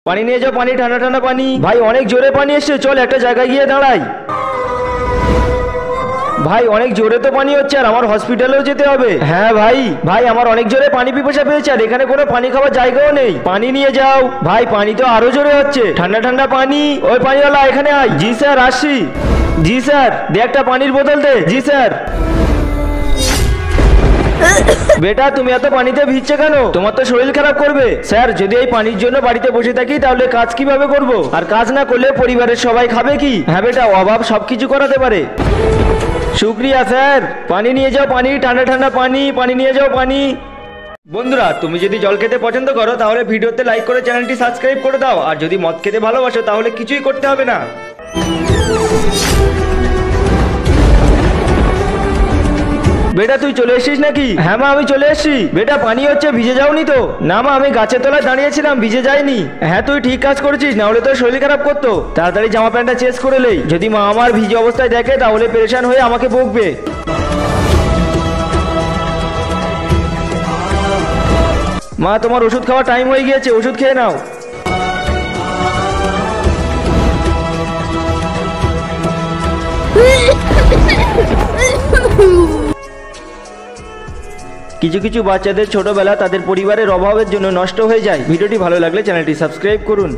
পানি নিয়ে যাও, পানি, ঠান্ডা ঠান্ডা পানি। ভাই অনেক জোরে পানি এসছে, চল একটা জায়গায় গিয়ে দাঁড়াই। ভাই অনেক জোরে তো পানি হচ্ছে, আর আমার হসপিটালেও যেতে হবে। হ্যাঁ ভাই, ভাই আমার অনেক জোরে পানি পিপাসা পেয়েছে, আর এখানে কোনো পানি খাওয়ার জায়গাও নেই। পানি নিয়ে যাও। ভাই পানি তো আরো জোরে হচ্ছে, ঠান্ডা ঠান্ডা পানি। ওই পানিওয়ালা এখানে আয়। জি স্যার আসছি। জি স্যার, দে একটা পানির বোতল দে। জি স্যার। বেটা তুমি এত পানিতে ভিজছে কেন? তোমার তো শরীর খারাপ করবে। স্যার যদি এই পানির জন্য বাড়িতে বসে থাকি তাহলে কাজ কিভাবে করব? আর কাজ না করলে পরিবারের সবাই খাবে কি? হ্যাঁ বেটা, অভাব সবকিছু করাতে পারে। শুক্রিয়া স্যার। পানি নিয়ে যাও, পানি, ঠান্ডা ঠান্ডা পানি। পানি নিয়ে যাও, পানি। বন্ধুরা তুমি যদি জল খেতে পছন্দ করো তাহলে ভিডিওতে লাইক করে চ্যানেলটি সাবস্ক্রাইব করে দাও, আর যদি মদ খেতে ভালোবাসো তাহলে কিছুই করতে হবে না। বেটা তুই চলে এসেছিস নাকি? হ্যাঁ মা আমি চলে এসেছি। বেটা পানি হচ্ছে, ভিজে যাওনি তো? না মা আমি গাছের তলায় দাঁড়িয়েছিলাম, ভিজে যাইনি। হ্যাঁ তুই ঠিক কাজ করেছিস, না হলে তোর শরীর খারাপ করতো। তাড়াতাড়ি জামা প্যান্টটা চেঞ্জ করে নেই, যদি মা আমার ভিজে অবস্থায় দেখে তাহলে পেরেশান হয়ে আমাকে বকবে। মা তোমার ওষুধ খাওয়ার টাইম হয়ে গিয়েছে, ওষুধ খেয়ে নাও। কিছু কিছু বাচ্চাদের ছোটবেলা তাদের পরিবারের অভাবের জন্য নষ্ট হয়ে যায়। ভিডিওটি ভালো লাগলে চ্যানেলটি সাবস্ক্রাইব করুন।